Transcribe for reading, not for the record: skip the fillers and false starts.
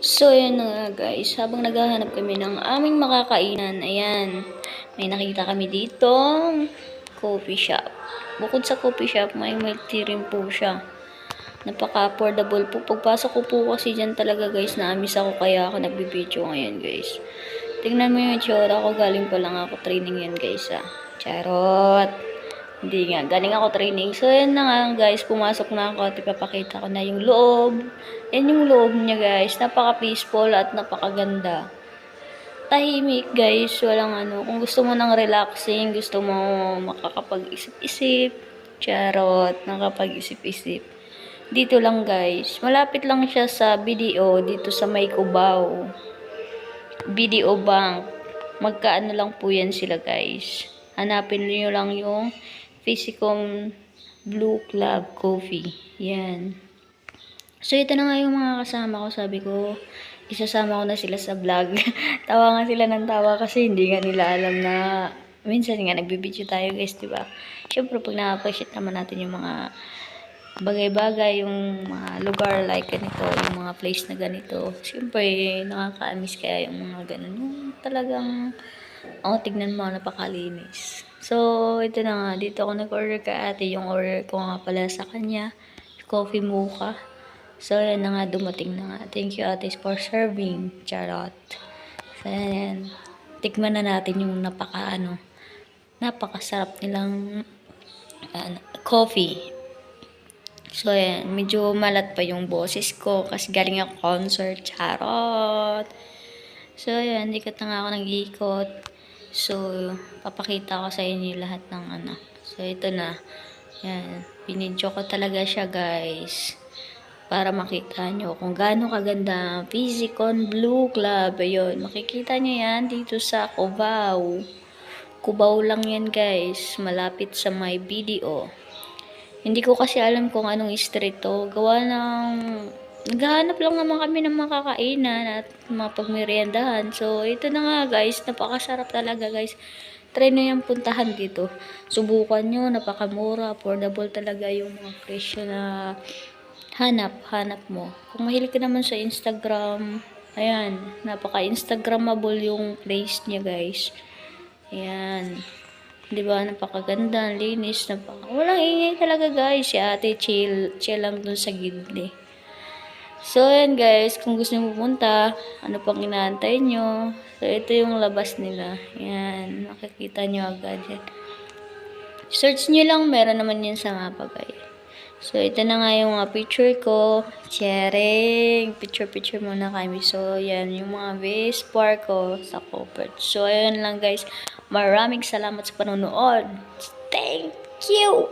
So, ayan na nga guys. Habang naghahanap kami ng aming makakainan, ayan, may nakita kami dito coffee shop. Bukod sa coffee shop, may milk tea rin po siya. Napaka-affordable po. Pagpasok ko po kasi dyan talaga guys, naamis ako kaya ako nagbibideo ngayon guys. Tingnan mo yung itsura ko. Galing pa lang ako training yan guys Charot! Hindi nga. Galing ako training. So, yan na nga guys. Pumasok na ako at ipapakita ko na yung loob. Yan yung loob niya guys. Napaka-peaceful at napakaganda. Tahimik guys. Walang ano. Kung gusto mo ng relaxing, gusto mo makakapag-isip-isip. Charot. Nakapag-isip-isip. Dito lang guys. Malapit lang siya sa BDO. Dito sa May Cubao. BDO Bank. Magkaano lang po yan sila guys. Hanapin niyo lang yung Physicom Blue Club Coffee. Yan. So, ito na nga yung mga kasama ko. Sabi ko, isasama ko na sila sa vlog. Tawa nga sila ng tawa kasi hindi nga nila alam na minsan nga nagbibideo tayo guys, diba? Siyempre, pag na-appreciate naman natin yung mga bagay-bagay, yung mga lugar like ganito, yung mga place na ganito. Siyempre, nakaka-miss kaya yung mga ganun. Yung talagang, tignan mo, napakalinis. So, ito na nga. Dito ako nag-order ka ate. Yung order ko nga pala sa kanya. Coffee mocha. So, yan na nga. Dumating na nga. Thank you ate for serving. Charot. So, yan. Tikman na natin yung napakasarap nilang coffee. So, yan. Medyo malat pa yung boses ko kasi galing ako concert. Charot. So, yan. Ikot na nga ako nag-iikot. So, papakita ko sa inyo lahat ng So, ito na. Yan. Pinidyo ko talaga siya, guys. Para makita nyo kung gaano kaganda ang Physicom Blue Club. Ayun. Makikita nyo yan dito sa Cubao. Cubao lang yan, guys. Malapit sa may BDO. Hindi ko kasi alam kung anong street to. Gawa ng naghahanap lang naman kami ng makakainan at mapagmeriendahan. So, ito na nga guys. Napakasarap talaga guys. Try nyo yung puntahan dito. Subukan nyo. Napakamura. Affordable talaga yung mga presyo na hanap mo. Kung mahilig ka naman sa Instagram, ayan. Napaka-Instagrammable yung place niya guys. Ayan. Diba? Napakaganda. Linis. Walang ingay talaga guys. Si ate chill lang dun sa gilid. So, yan guys, kung gusto nyo pupunta, ano pang inaantay nyo? So, ito yung labas nila. Yan, makikita nyo agad yan. Search nyo lang, meron naman yan sa mapa guys. So, ito na nga yung picture ko. Sharing. Picture muna kami. So, yan, yung mga base park ko sa Copert. So, ayan lang guys. Maraming salamat sa panonood. Thank you!